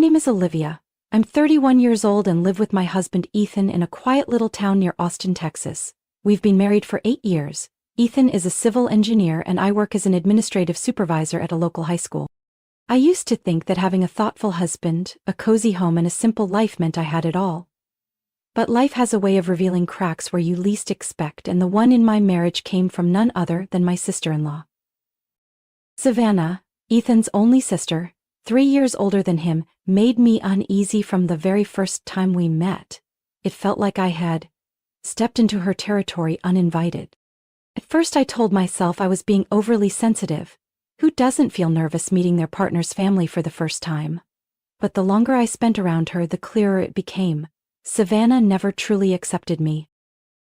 name is Olivia. I'm 31 years old and live with my husband Ethan in a quiet little town near Austin, Texas. We've been married for 8 years. Ethan is a civil engineer and I work as an administrative supervisor at a local high school. I used to think that having a thoughtful husband, a cozy home and a simple life meant I had it all. But life has a way of revealing cracks where you least expect, and the one in my marriage came from none other than my sister-in-law. Savannah, Ethan's only sister, 3 years older than him, made me uneasy from the very first time we met. It felt like I had stepped into her territory uninvited. At first I told myself I was being overly sensitive. Who doesn't feel nervous meeting their partner's family for the first time? But the longer I spent around her, the clearer it became. Savannah never truly accepted me.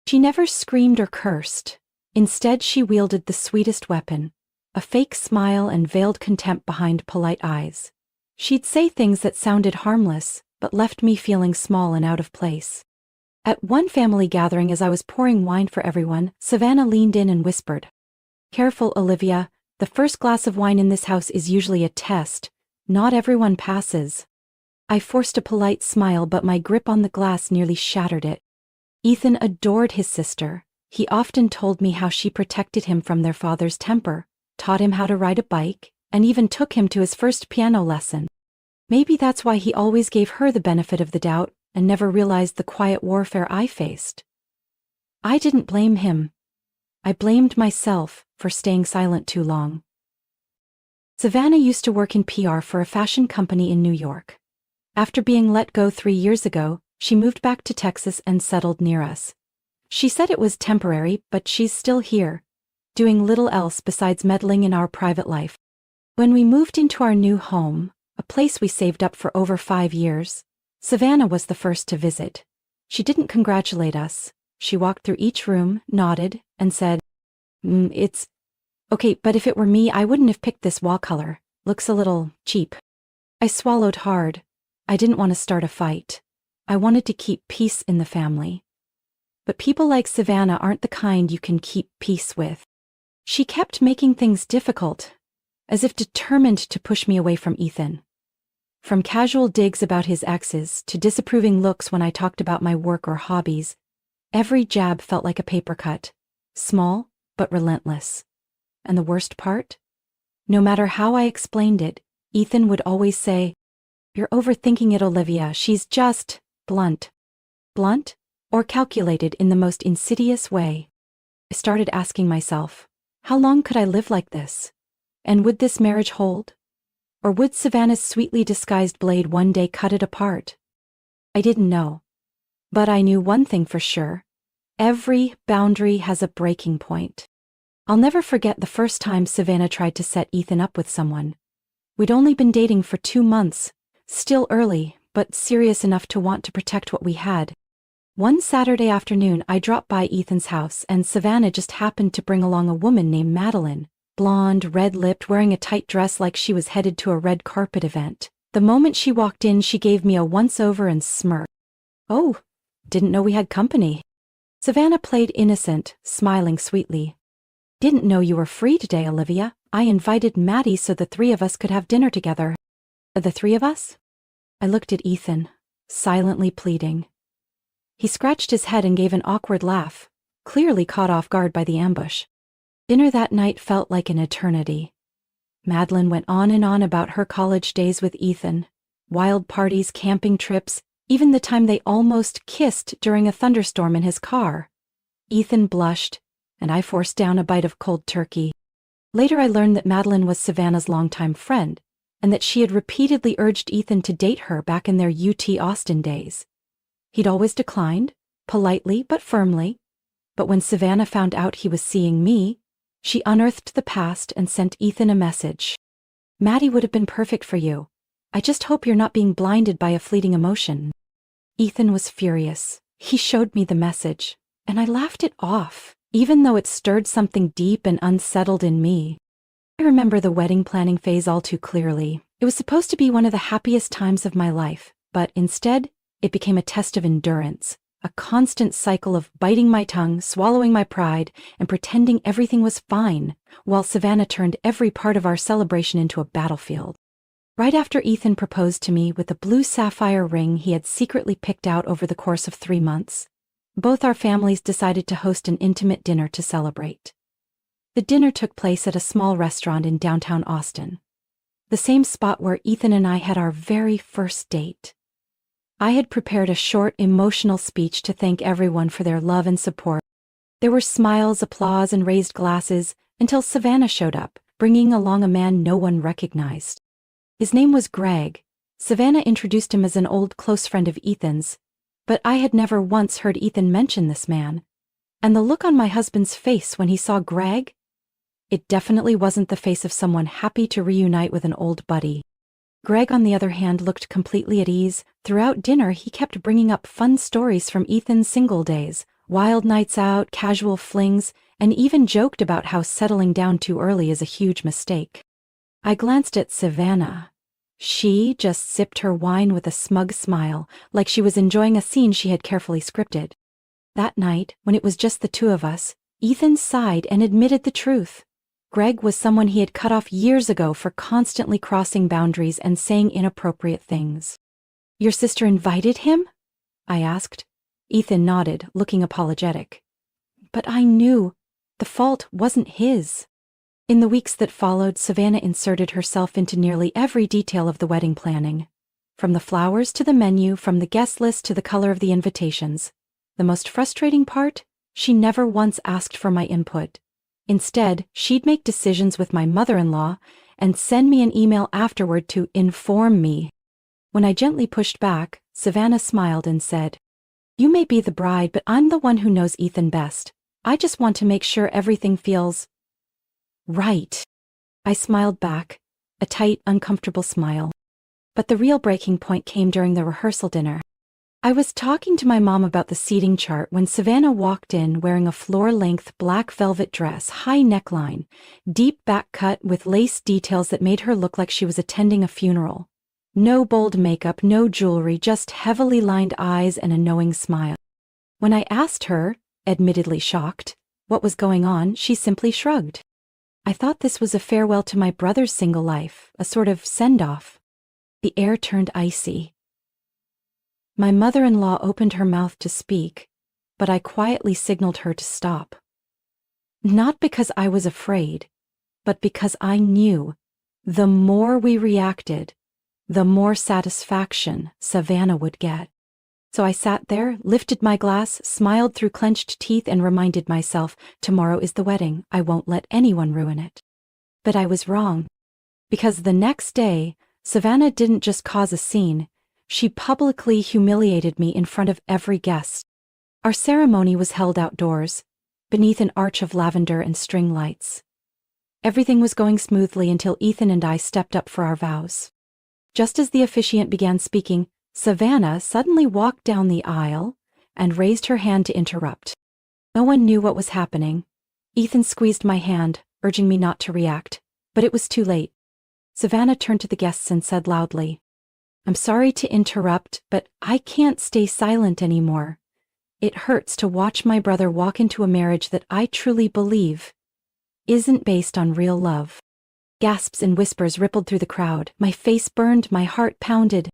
She never screamed or cursed. Instead, she wielded the sweetest weapon, a fake smile and veiled contempt behind polite eyes. She'd say things that sounded harmless, but left me feeling small and out of place. At one family gathering, as I was pouring wine for everyone, Savannah leaned in and whispered, "Careful, Olivia. The first glass of wine in this house is usually a test. Not everyone passes." I forced a polite smile, but my grip on the glass nearly shattered it. Ethan adored his sister. He often told me how she protected him from their father's temper, taught him how to ride a bike, and even took him to his first piano lesson. Maybe that's why he always gave her the benefit of the doubt and never realized the quiet warfare I faced. I didn't blame him. I blamed myself for staying silent too long. Savannah used to work in PR for a fashion company in New York. After being let go 3 years ago, she moved back to Texas and settled near us. She said it was temporary, but she's still here, doing little else besides meddling in our private life. When we moved into our new home, a place we saved up for over 5 years, Savannah was the first to visit. She didn't congratulate us. She walked through each room, nodded, and said, "It's okay, but if it were me, I wouldn't have picked this wall color. Looks a little cheap." I swallowed hard. I didn't want to start a fight. I wanted to keep peace in the family. But people like Savannah aren't the kind you can keep peace with. She kept making things difficult, as if determined to push me away from Ethan. From casual digs about his exes to disapproving looks when I talked about my work or hobbies, every jab felt like a paper cut, small but relentless. And the worst part? No matter how I explained it, Ethan would always say, "You're overthinking it, Olivia. She's just blunt." Blunt or calculated in the most insidious way. I started asking myself, how long could I live like this? And would this marriage hold? Or would Savannah's sweetly disguised blade one day cut it apart? I didn't know. But I knew one thing for sure. Every boundary has a breaking point. I'll never forget the first time Savannah tried to set Ethan up with someone. We'd only been dating for 2 months, still early, but serious enough to want to protect what we had. One Saturday afternoon, I dropped by Ethan's house and Savannah just happened to bring along a woman named Madeline, blonde, red-lipped, wearing a tight dress like she was headed to a red carpet event. The moment she walked in, she gave me a once-over and smirked. "Oh, didn't know we had company." Savannah played innocent, smiling sweetly. "Didn't know you were free today, Olivia. I invited Maddie so the 3 of us could have dinner together." "The 3 of us?" I looked at Ethan, silently pleading. He scratched his head and gave an awkward laugh, clearly caught off guard by the ambush. Dinner that night felt like an eternity. Madeline went on and on about her college days with Ethan, wild parties, camping trips, even the time they almost kissed during a thunderstorm in his car. Ethan blushed, and I forced down a bite of cold turkey. Later I learned that Madeline was Savannah's longtime friend, and that she had repeatedly urged Ethan to date her back in their UT Austin days. He'd always declined, politely but firmly, but when Savannah found out he was seeing me, she unearthed the past and sent Ethan a message. "Maddie would have been perfect for you. I just hope you're not being blinded by a fleeting emotion." Ethan was furious. He showed me the message, and I laughed it off, even though it stirred something deep and unsettled in me. I remember the wedding planning phase all too clearly. It was supposed to be one of the happiest times of my life, but instead, it became a test of endurance, a constant cycle of biting my tongue, swallowing my pride, and pretending everything was fine, while Savannah turned every part of our celebration into a battlefield. Right after Ethan proposed to me with the blue sapphire ring he had secretly picked out over the course of 3 months, both our families decided to host an intimate dinner to celebrate. The dinner took place at a small restaurant in downtown Austin, the same spot where Ethan and I had our very first date. I had prepared a short, emotional speech to thank everyone for their love and support. There were smiles, applause, and raised glasses until Savannah showed up, bringing along a man no one recognized. His name was Greg. Savannah introduced him as an old close friend of Ethan's, but I had never once heard Ethan mention this man. And the look on my husband's face when he saw Greg? It definitely wasn't the face of someone happy to reunite with an old buddy. Greg, on the other hand, looked completely at ease. Throughout dinner, he kept bringing up fun stories from Ethan's single days, wild nights out, casual flings, and even joked about how settling down too early is a huge mistake. I glanced at Savannah. She just sipped her wine with a smug smile, like she was enjoying a scene she had carefully scripted. That night, when it was just the two of us, Ethan sighed and admitted the truth. Greg was someone he had cut off years ago for constantly crossing boundaries and saying inappropriate things. "Your sister invited him?" I asked. Ethan nodded, looking apologetic. "But I knew the fault wasn't his." In the weeks that followed, Savannah inserted herself into nearly every detail of the wedding planning. From the flowers to the menu, from the guest list to the color of the invitations. The most frustrating part? She never once asked for my input. Instead, she'd make decisions with my mother-in-law and send me an email afterward to inform me. When I gently pushed back, Savannah smiled and said, "You may be the bride, but I'm the one who knows Ethan best. I just want to make sure everything feels right." I smiled back, a tight, uncomfortable smile. But the real breaking point came during the rehearsal dinner. I was talking to my mom about the seating chart when Savannah walked in wearing a floor-length black velvet dress, high neckline, deep back cut with lace details that made her look like she was attending a funeral. No bold makeup, no jewelry, just heavily lined eyes and a knowing smile. When I asked her, admittedly shocked, what was going on, she simply shrugged. I thought this was a farewell to my brother's single life, a sort of send-off. The air turned icy. My mother-in-law opened her mouth to speak, but I quietly signaled her to stop. Not because I was afraid, but because I knew the more we reacted, the more satisfaction Savannah would get. So I sat there, lifted my glass, smiled through clenched teeth, and reminded myself, tomorrow is the wedding, I won't let anyone ruin it. But I was wrong. Because the next day, Savannah didn't just cause a scene, she publicly humiliated me in front of every guest. Our ceremony was held outdoors, beneath an arch of lavender and string lights. Everything was going smoothly until Ethan and I stepped up for our vows. Just as the officiant began speaking, Savannah suddenly walked down the aisle and raised her hand to interrupt. No one knew what was happening. Ethan squeezed my hand, urging me not to react, but it was too late. Savannah turned to the guests and said loudly, "I'm sorry to interrupt, but I can't stay silent anymore. It hurts to watch my brother walk into a marriage that I truly believe isn't based on real love." Gasps and whispers rippled through the crowd. My face burned, my heart pounded.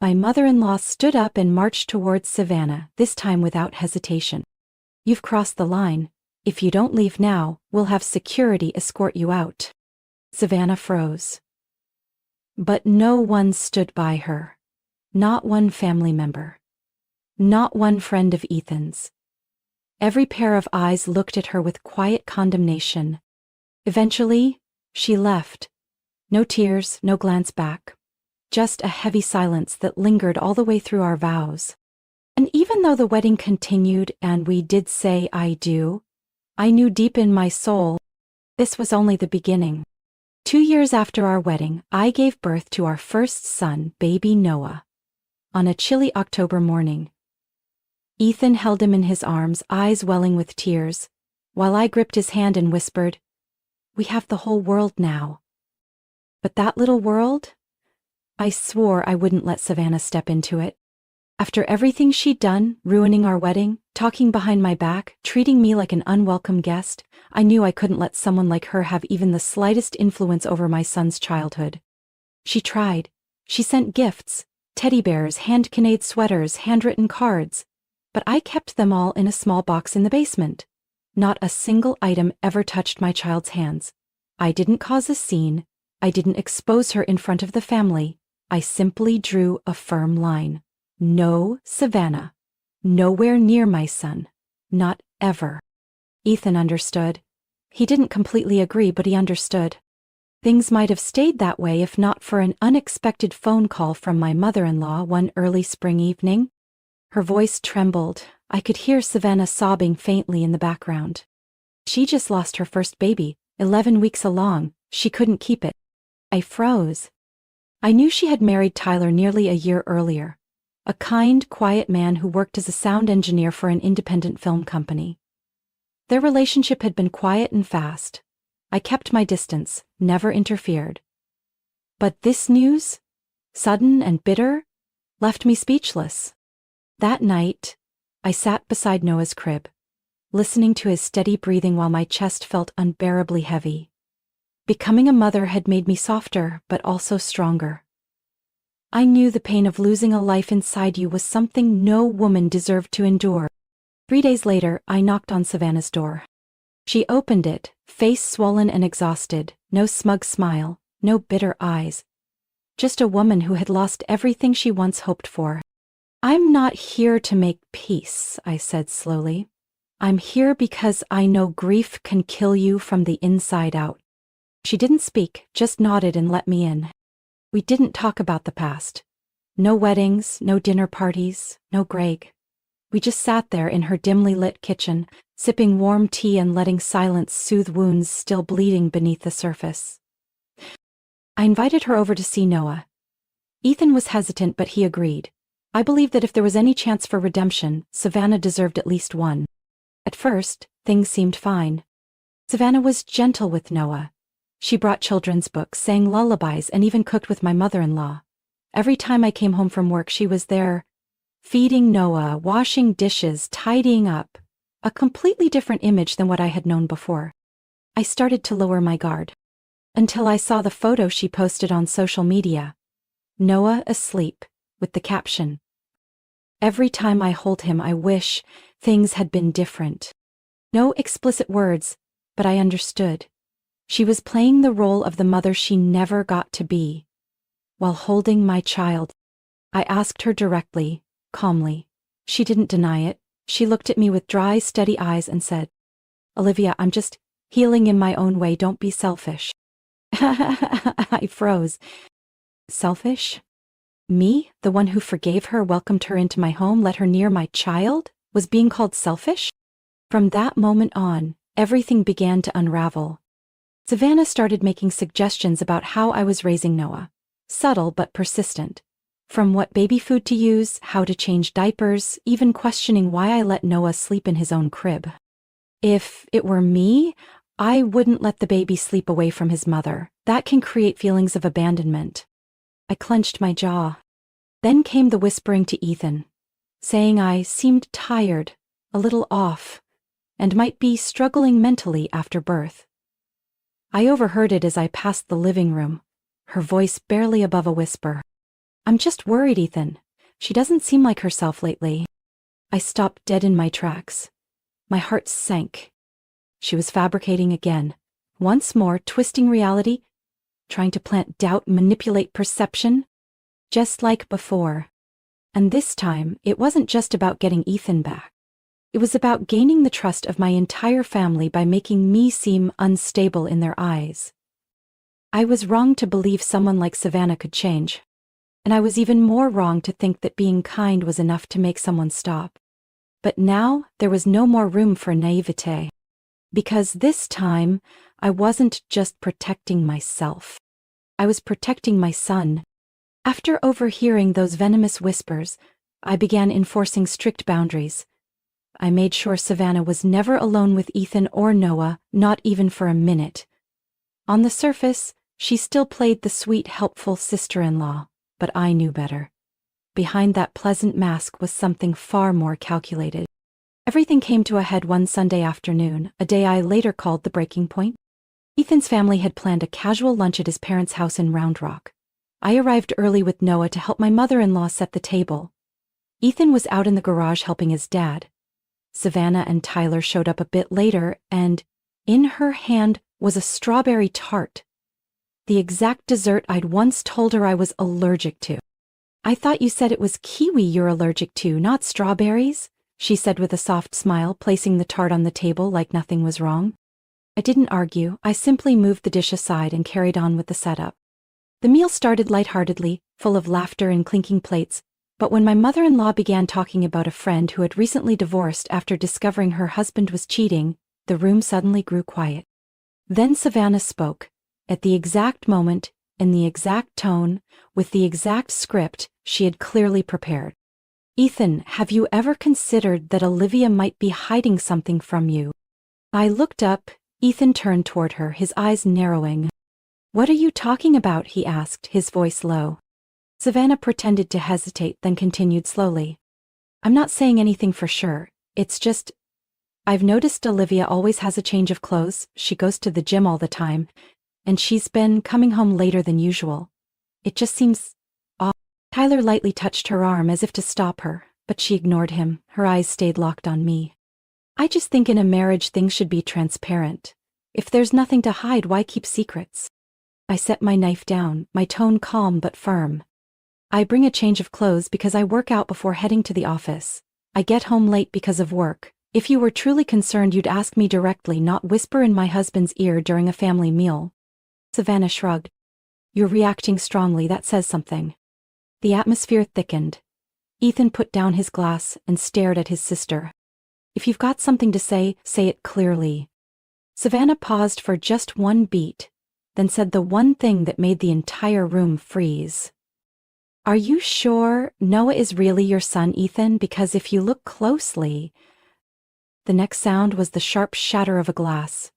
My mother-in-law stood up and marched towards Savannah, this time without hesitation. "You've crossed the line. If you don't leave now, we'll have security escort you out." Savannah froze. But no one stood by her. Not one family member. Not one friend of Ethan's. Every pair of eyes looked at her with quiet condemnation. Eventually, she left. No tears, no glance back. Just a heavy silence that lingered all the way through our vows. And even though the wedding continued and we did say "I do," I knew deep in my soul, this was only the beginning. 2 years after our wedding, I gave birth to our first son, baby Noah, on a chilly October morning. Ethan held him in his arms, eyes welling with tears, while I gripped his hand and whispered, "We have the whole world now." But that little world? I swore I wouldn't let Savannah step into it. After everything she'd done, ruining our wedding, talking behind my back, treating me like an unwelcome guest, I knew I couldn't let someone like her have even the slightest influence over my son's childhood. She tried. She sent gifts, teddy bears, hand-canade sweaters, handwritten cards. But I kept them all in a small box in the basement. Not a single item ever touched my child's hands. I didn't cause a scene. I didn't expose her in front of the family. I simply drew a firm line. No, Savannah. Nowhere near my son. Not ever. Ethan understood. He didn't completely agree, but he understood. Things might have stayed that way if not for an unexpected phone call from my mother-in-law one early spring evening. Her voice trembled. I could hear Savannah sobbing faintly in the background. She just lost her first baby, 11 weeks along. She couldn't keep it. I froze. I knew she had married Tyler nearly a year earlier. A kind, quiet man who worked as a sound engineer for an independent film company. Their relationship had been quiet and fast. I kept my distance, never interfered. But this news, sudden and bitter, left me speechless. That night, I sat beside Noah's crib, listening to his steady breathing while my chest felt unbearably heavy. Becoming a mother had made me softer, but also stronger. I knew the pain of losing a life inside you was something no woman deserved to endure. 3 days later, I knocked on Savannah's door. She opened it, face swollen and exhausted, no smug smile, no bitter eyes. Just a woman who had lost everything she once hoped for. "I'm not here to make peace," I said slowly. "I'm here because I know grief can kill you from the inside out." She didn't speak, just nodded and let me in. We didn't talk about the past. No weddings, no dinner parties, no Greg. We just sat there in her dimly lit kitchen, sipping warm tea and letting silence soothe wounds still bleeding beneath the surface. I invited her over to see Noah. Ethan was hesitant, but he agreed. I believed that if there was any chance for redemption, Savannah deserved at least one. At first, things seemed fine. Savannah was gentle with Noah. She brought children's books, sang lullabies, and even cooked with my mother-in-law. Every time I came home from work, she was there, feeding Noah, washing dishes, tidying up. A completely different image than what I had known before. I started to lower my guard. Until I saw the photo she posted on social media. Noah asleep, with the caption, "Every time I hold him, I wish things had been different." No explicit words, but I understood. She was playing the role of the mother she never got to be. While holding my child, I asked her directly, calmly. She didn't deny it. She looked at me with dry, steady eyes and said, "Olivia, I'm just healing in my own way. Don't be selfish." I froze. Selfish? Me, the one who forgave her, welcomed her into my home, let her near my child, was being called selfish? From that moment on, everything began to unravel. Savannah started making suggestions about how I was raising Noah. Subtle but persistent. From what baby food to use, how to change diapers, even questioning why I let Noah sleep in his own crib. If it were me, I wouldn't let the baby sleep away from his mother. That can create feelings of abandonment. I clenched my jaw. Then came the whispering to Ethan, saying I seemed tired, a little off, and might be struggling mentally after birth. I overheard it as I passed the living room, her voice barely above a whisper. "I'm just worried, Ethan. She doesn't seem like herself lately." I stopped dead in my tracks. My heart sank. She was fabricating again, once more twisting reality, trying to plant doubt, manipulate perception, just like before. And this time, it wasn't just about getting Ethan back. It was about gaining the trust of my entire family by making me seem unstable in their eyes. I was wrong to believe someone like Savannah could change. And I was even more wrong to think that being kind was enough to make someone stop. But now, there was no more room for naivete. Because this time, I wasn't just protecting myself. I was protecting my son. After overhearing those venomous whispers, I began enforcing strict boundaries. I made sure Savannah was never alone with Ethan or Noah, not even for a minute. On the surface, she still played the sweet, helpful sister-in-law, but I knew better. Behind that pleasant mask was something far more calculated. Everything came to a head one Sunday afternoon, a day I later called the breaking point. Ethan's family had planned a casual lunch at his parents' house in Round Rock. I arrived early with Noah to help my mother-in-law set the table. Ethan was out in the garage helping his dad. Savannah and Tyler showed up a bit later, and in her hand was a strawberry tart. The exact dessert I'd once told her I was allergic to. "I thought you said it was kiwi you're allergic to, not strawberries," she said with a soft smile, placing the tart on the table like nothing was wrong. I didn't argue, I simply moved the dish aside and carried on with the setup. The meal started lightheartedly, full of laughter and clinking plates, but when my mother-in-law began talking about a friend who had recently divorced after discovering her husband was cheating, the room suddenly grew quiet. Then Savannah spoke, at the exact moment, in the exact tone, with the exact script she had clearly prepared. "Ethan, have you ever considered that Olivia might be hiding something from you?" I looked up. Ethan turned toward her, his eyes narrowing. "What are you talking about?" he asked, his voice low. Savannah pretended to hesitate, then continued slowly. "I'm not saying anything for sure, it's just, I've noticed Olivia always has a change of clothes, she goes to the gym all the time, and she's been coming home later than usual. It just seems off." Tyler lightly touched her arm as if to stop her, but she ignored him, her eyes stayed locked on me. "I just think in a marriage things should be transparent. If there's nothing to hide, why keep secrets?" I set my knife down, my tone calm but firm. "I bring a change of clothes because I work out before heading to the office. I get home late because of work. If you were truly concerned, you'd ask me directly, not whisper in my husband's ear during a family meal." Savannah shrugged. "You're reacting strongly, that says something." The atmosphere thickened. Ethan put down his glass and stared at his sister. "If you've got something to say it clearly." Savannah paused for just one beat, then said the one thing that made the entire room freeze. "Are you sure Noah is really your son, Ethan? Because if you look closely—" The next sound was the sharp shatter of a glass.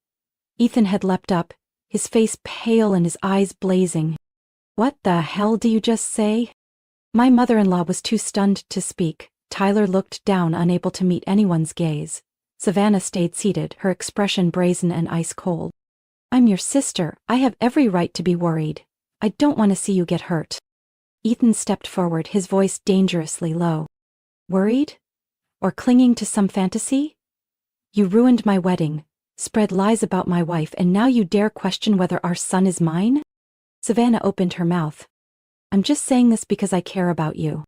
Ethan had leapt up, his face pale and his eyes blazing. "What the hell do you just say?" My mother-in-law was too stunned to speak. Tyler looked down, unable to meet anyone's gaze. Savannah stayed seated, her expression brazen and ice-cold. "I'm your sister. I have every right to be worried. I don't want to see you get hurt." Ethan stepped forward, his voice dangerously low. "Worried? Or clinging to some fantasy? You ruined my wedding, spread lies about my wife, and now you dare question whether our son is mine?" Savannah opened her mouth. "I'm just saying this because I care about you."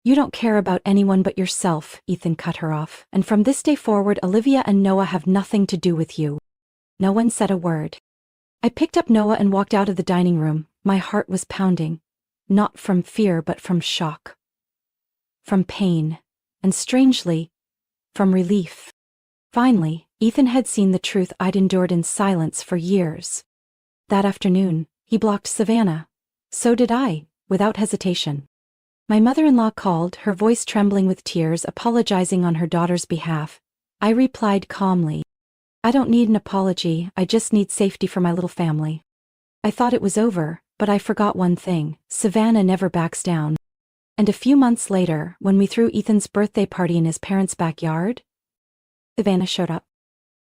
"You don't care about anyone but yourself," Ethan cut her off. "And from this day forward, Olivia and Noah have nothing to do with you." No one said a word. I picked up Noah and walked out of the dining room. My heart was pounding. Not from fear, but from shock. From pain. And strangely, from relief. Finally, Ethan had seen the truth I'd endured in silence for years. That afternoon, he blocked Savannah. So did I, without hesitation. My mother-in-law called, her voice trembling with tears, apologizing on her daughter's behalf. I replied calmly, "I don't need an apology, I just need safety for my little family." I thought it was over, but I forgot one thing: Savannah never backs down. And a few months later, when we threw Ethan's birthday party in his parents' backyard, Savannah showed up,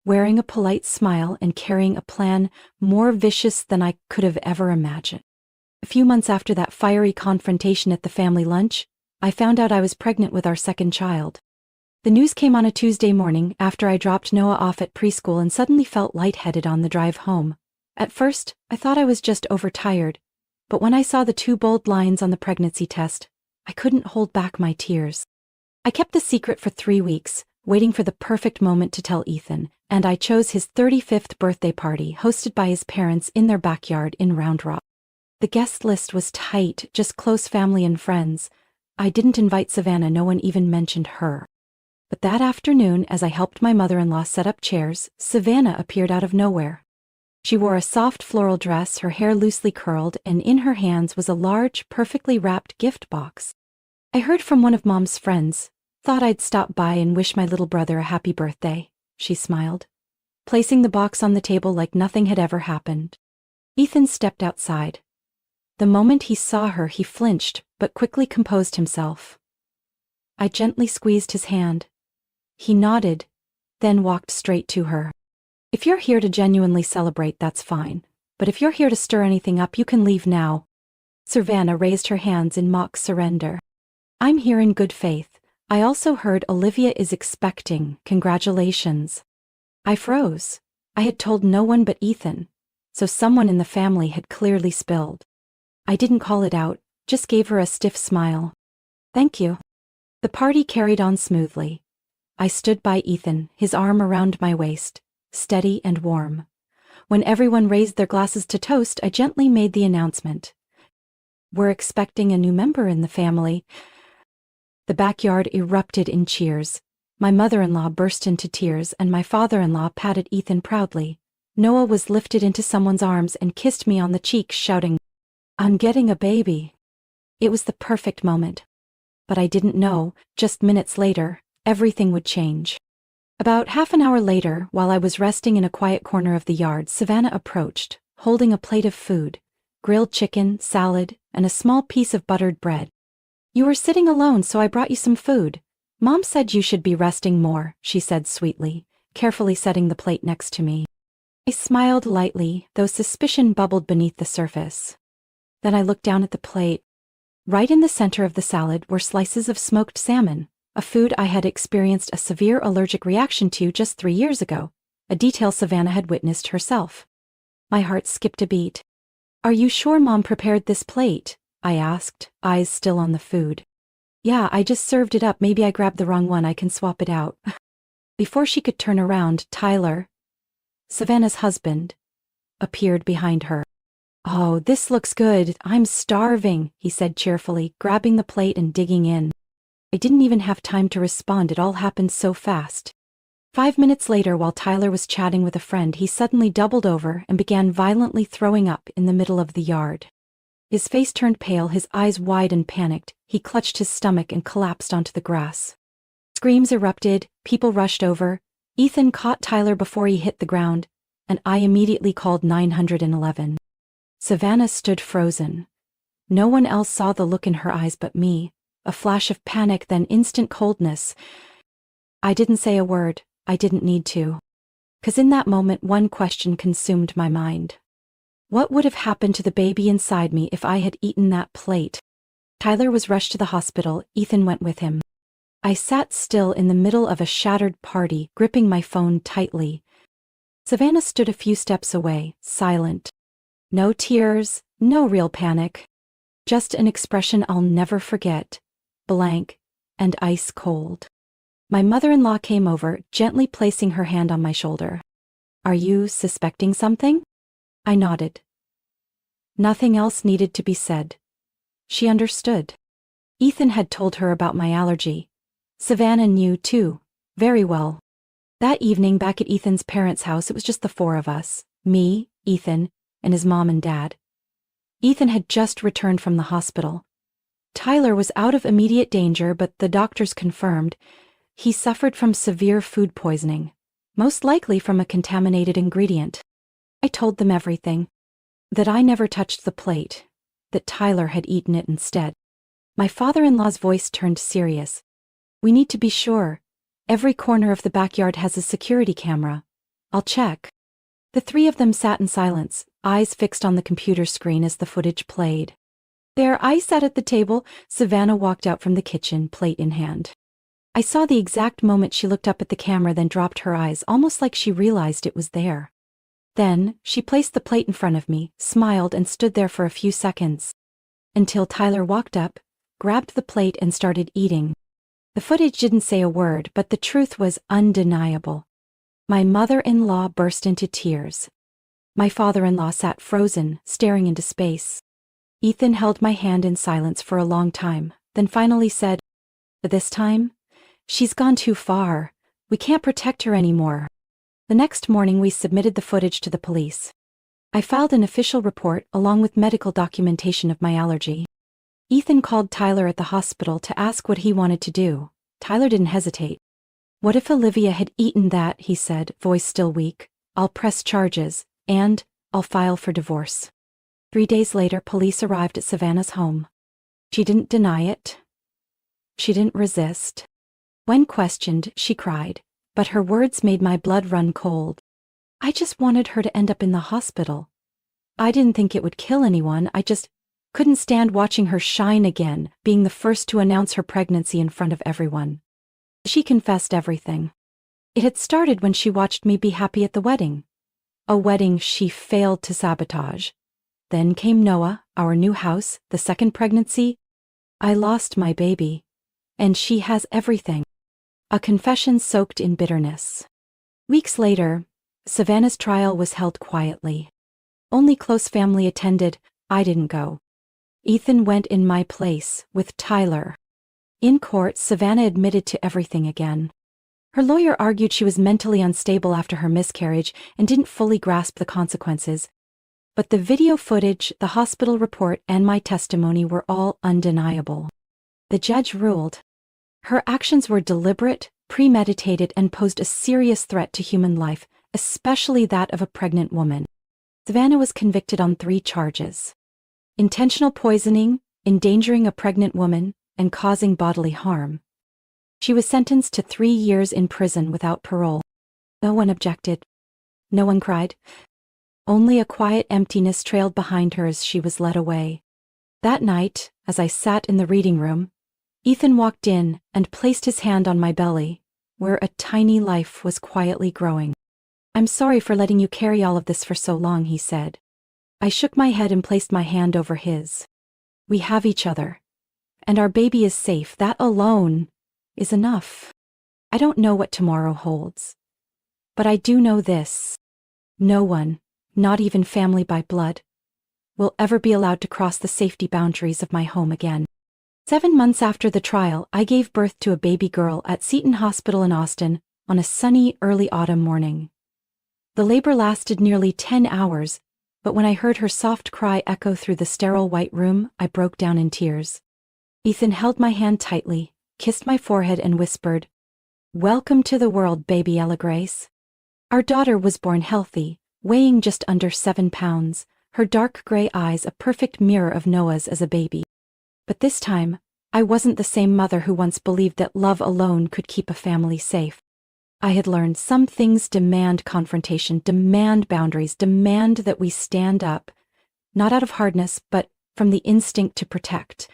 wearing a polite smile and carrying a plan more vicious than I could have ever imagined. A few months after that fiery confrontation at the family lunch, I found out I was pregnant with our second child. The news came on a Tuesday morning after I dropped Noah off at preschool and suddenly felt lightheaded on the drive home. At first, I thought I was just overtired, but when I saw the 2 bold lines on the pregnancy test, I couldn't hold back my tears. I kept the secret for 3 weeks, waiting for the perfect moment to tell Ethan, and I chose his 35th birthday party, hosted by his parents in their backyard in Round Rock. The guest list was tight, just close family and friends. I didn't invite Savannah, no one even mentioned her. But that afternoon, as I helped my mother-in-law set up chairs, Savannah appeared out of nowhere. She wore a soft floral dress, her hair loosely curled, and in her hands was a large, perfectly wrapped gift box. "I heard from one of Mom's friends. Thought I'd stop by and wish my little brother a happy birthday," she smiled, placing the box on the table like nothing had ever happened. Ethan stepped outside. The moment he saw her, he flinched, but quickly composed himself. I gently squeezed his hand. He nodded, then walked straight to her. "If you're here to genuinely celebrate, that's fine. But if you're here to stir anything up, you can leave now." Savannah raised her hands in mock surrender. I'm here in good faith. I also heard Olivia is expecting. Congratulations. I froze. I had told no one but Ethan, so someone in the family had clearly spilled. I didn't call it out, just gave her a stiff smile. Thank you. The party carried on smoothly. I stood by Ethan, his arm around my waist, steady and warm. When everyone raised their glasses to toast, I gently made the announcement. We're expecting a new member in the family. The backyard erupted in cheers. My mother-in-law burst into tears and my father-in-law patted Ethan proudly. Noah was lifted into someone's arms and kissed me on the cheek, shouting, "I'm getting a baby." It was the perfect moment. But I didn't know, just minutes later, everything would change. About half an hour later, while I was resting in a quiet corner of the yard, Savannah approached, holding a plate of food, grilled chicken, salad, and a small piece of buttered bread. You were sitting alone, so I brought you some food. Mom said you should be resting more, she said sweetly, carefully setting the plate next to me. I smiled lightly, though suspicion bubbled beneath the surface. Then I looked down at the plate. Right in the center of the salad were slices of smoked salmon, a food I had experienced a severe allergic reaction to just 3 years ago, a detail Savannah had witnessed herself. My heart skipped a beat. Are you sure Mom prepared this plate? I asked, eyes still on the food. Yeah, I just served it up. Maybe I grabbed the wrong one. I can swap it out. Before she could turn around, Tyler, Savannah's husband, appeared behind her. Oh, this looks good. I'm starving, he said cheerfully, grabbing the plate and digging in. I didn't even have time to respond. It all happened so fast. 5 minutes later, while Tyler was chatting with a friend, he suddenly doubled over and began violently throwing up in the middle of the yard. His face turned pale, his eyes wide and panicked. He clutched his stomach and collapsed onto the grass. Screams erupted, people rushed over. Ethan caught Tyler before he hit the ground, and I immediately called 911. Savannah stood frozen. No one else saw the look in her eyes but me, a flash of panic, then instant coldness. I didn't say a word. I didn't need to. 'Cause in that moment, one question consumed my mind. What would have happened to the baby inside me if I had eaten that plate? Tyler was rushed to the hospital. Ethan went with him. I sat still in the middle of a shattered party, gripping my phone tightly. Savannah stood a few steps away, silent. No tears, no real panic. Just an expression I'll never forget. Blank and ice cold. My mother-in-law came over, gently placing her hand on my shoulder. Are you suspecting something? I nodded. Nothing else needed to be said. She understood. Ethan had told her about my allergy. Savannah knew, too, very well. That evening back at Ethan's parents' house, it was just the 4 of us, me, Ethan, and his mom and dad. Ethan had just returned from the hospital. Tyler was out of immediate danger, but the doctors confirmed he suffered from severe food poisoning, most likely from a contaminated ingredient. I told them everything. That I never touched the plate, that Tyler had eaten it instead. My father-in-law's voice turned serious. We need to be sure. Every corner of the backyard has a security camera. I'll check. The 3 of them sat in silence, eyes fixed on the computer screen as the footage played. There I sat at the table. Savannah walked out from the kitchen, plate in hand. I saw the exact moment she looked up at the camera, then dropped her eyes, almost like she realized it was there. Then, she placed the plate in front of me, smiled and stood there for a few seconds. Until Tyler walked up, grabbed the plate and started eating. The footage didn't say a word, but the truth was undeniable. My mother-in-law burst into tears. My father-in-law sat frozen, staring into space. Ethan held my hand in silence for a long time, then finally said, "This time, she's gone too far. We can't protect her anymore." The next morning we submitted the footage to the police. I filed an official report along with medical documentation of my allergy. Ethan called Tyler at the hospital to ask what he wanted to do. Tyler didn't hesitate. "What if Olivia had eaten that?" he said, voice still weak. "I'll press charges, and I'll file for divorce." 3 days later, police arrived at Savannah's home. She didn't deny it. She didn't resist. When questioned, she cried, but her words made my blood run cold. I just wanted her to end up in the hospital. I didn't think it would kill anyone. Couldn't stand watching her shine again, being the first to announce her pregnancy in front of everyone. She confessed everything. It had started when she watched me be happy at the wedding. A wedding she failed to sabotage. Then came Noah, our new house, the second pregnancy. I lost my baby. And she has everything. A confession soaked in bitterness. Weeks later, Savannah's trial was held quietly. Only close family attended. I didn't go. Ethan went in my place, with Tyler. In court, Savannah admitted to everything again. Her lawyer argued she was mentally unstable after her miscarriage and didn't fully grasp the consequences. But the video footage, the hospital report, and my testimony were all undeniable. The judge ruled. Her actions were deliberate, premeditated, and posed a serious threat to human life, especially that of a pregnant woman. Savannah was convicted on 3 charges: intentional poisoning, endangering a pregnant woman, and causing bodily harm. She was sentenced to 3 years in prison without parole. No one objected. No one cried. Only a quiet emptiness trailed behind her as she was led away. That night, as I sat in the reading room, Ethan walked in and placed his hand on my belly, where a tiny life was quietly growing. "I'm sorry for letting you carry all of this for so long," he said. I shook my head and placed my hand over his. "We have each other. And our baby is safe. That alone is enough. I don't know what tomorrow holds. But I do know this. No one, not even family by blood, will ever be allowed to cross the safety boundaries of my home again." 7 months after the trial, I gave birth to a baby girl at Seton Hospital in Austin on a sunny, early autumn morning. The labor lasted nearly 10 hours, but when I heard her soft cry echo through the sterile white room, I broke down in tears. Ethan held my hand tightly, kissed my forehead, and whispered, "Welcome to the world, baby Ella Grace." Our daughter was born healthy, weighing just under 7 pounds, her dark gray eyes a perfect mirror of Noah's as a baby. But this time, I wasn't the same mother who once believed that love alone could keep a family safe. I had learned some things demand confrontation, demand boundaries, demand that we stand up, not out of hardness, but from the instinct to protect.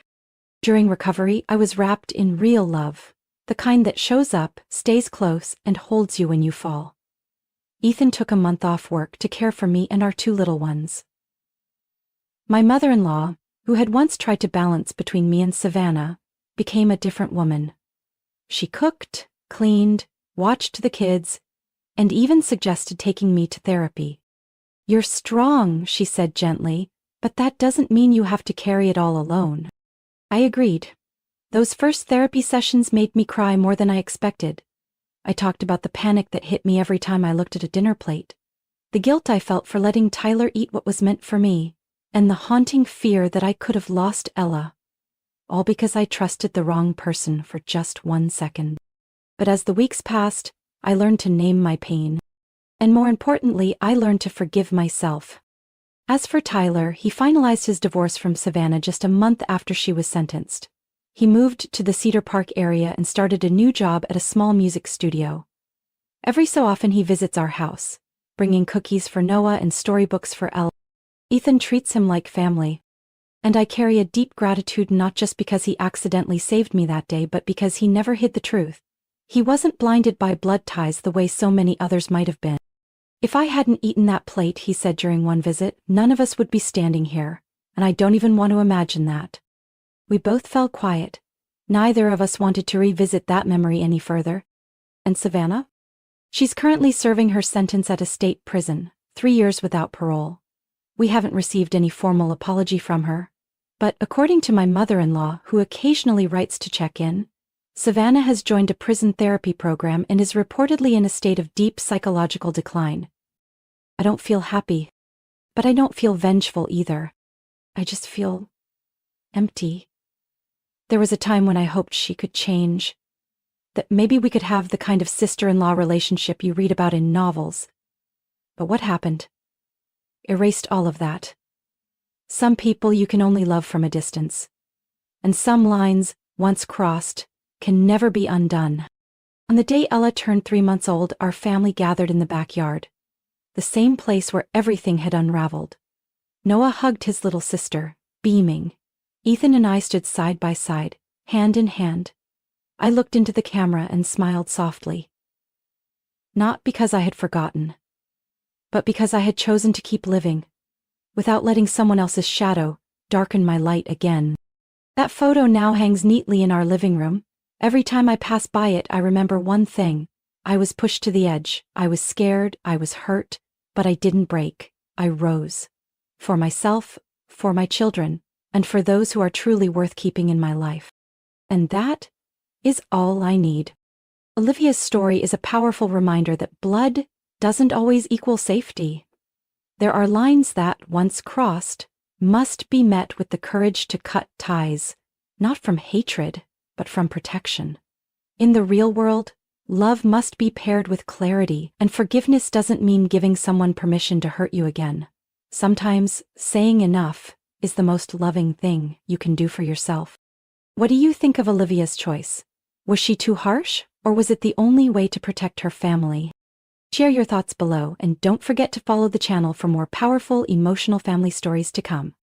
During recovery, I was wrapped in real love, the kind that shows up, stays close, and holds you when you fall. Ethan took a month off work to care for me and our 2 little ones. My mother-in-law, who had once tried to balance between me and Savannah, became a different woman. She cooked, cleaned, watched the kids, and even suggested taking me to therapy. "You're strong," she said gently, "but that doesn't mean you have to carry it all alone." I agreed. Those first therapy sessions made me cry more than I expected. I talked about the panic that hit me every time I looked at a dinner plate, the guilt I felt for letting Tyler eat what was meant for me, and the haunting fear that I could have lost Ella, all because I trusted the wrong person for just 1 second. But as the weeks passed, I learned to name my pain. And more importantly, I learned to forgive myself. As for Tyler, he finalized his divorce from Savannah just a month after she was sentenced. He moved to the Cedar Park area and started a new job at a small music studio. Every so often he visits our house, bringing cookies for Noah and storybooks for Ella. Ethan treats him like family. And I carry a deep gratitude not just because he accidentally saved me that day, but because he never hid the truth. He wasn't blinded by blood ties the way so many others might have been. "If I hadn't eaten that plate," he said during one visit, "none of us would be standing here, and I don't even want to imagine that." We both fell quiet. Neither of us wanted to revisit that memory any further. And Savannah? She's currently serving her sentence at a state prison, 3 years without parole. We haven't received any formal apology from her. But according to my mother-in-law, who occasionally writes to check in, Savannah has joined a prison therapy program and is reportedly in a state of deep psychological decline. I don't feel happy, but I don't feel vengeful either. I just feel empty. There was a time when I hoped she could change, that maybe we could have the kind of sister-in-law relationship you read about in novels. But what happened? Erased all of that. Some people you can only love from a distance. And some lines, once crossed, can never be undone. On the day Ella turned 3 months old, our family gathered in the backyard, the same place where everything had unraveled. Noah hugged his little sister, beaming. Ethan and I stood side by side, hand in hand. I looked into the camera and smiled softly. Not because I had forgotten, but because I had chosen to keep living, without letting someone else's shadow darken my light again. That photo now hangs neatly in our living room. Every time I pass by it, I remember one thing. I was pushed to the edge. I was scared. I was hurt. But I didn't break. I rose. For myself, for my children, and for those who are truly worth keeping in my life. And that is all I need. Olivia's story is a powerful reminder that blood doesn't always equal safety. There are lines that, once crossed, must be met with the courage to cut ties, not from hatred, but from protection. In the real world, love must be paired with clarity, and forgiveness doesn't mean giving someone permission to hurt you again. Sometimes, saying enough is the most loving thing you can do for yourself. What do you think of Olivia's choice? Was she too harsh, or was it the only way to protect her family? Share your thoughts below, and don't forget to follow the channel for more powerful, emotional family stories to come.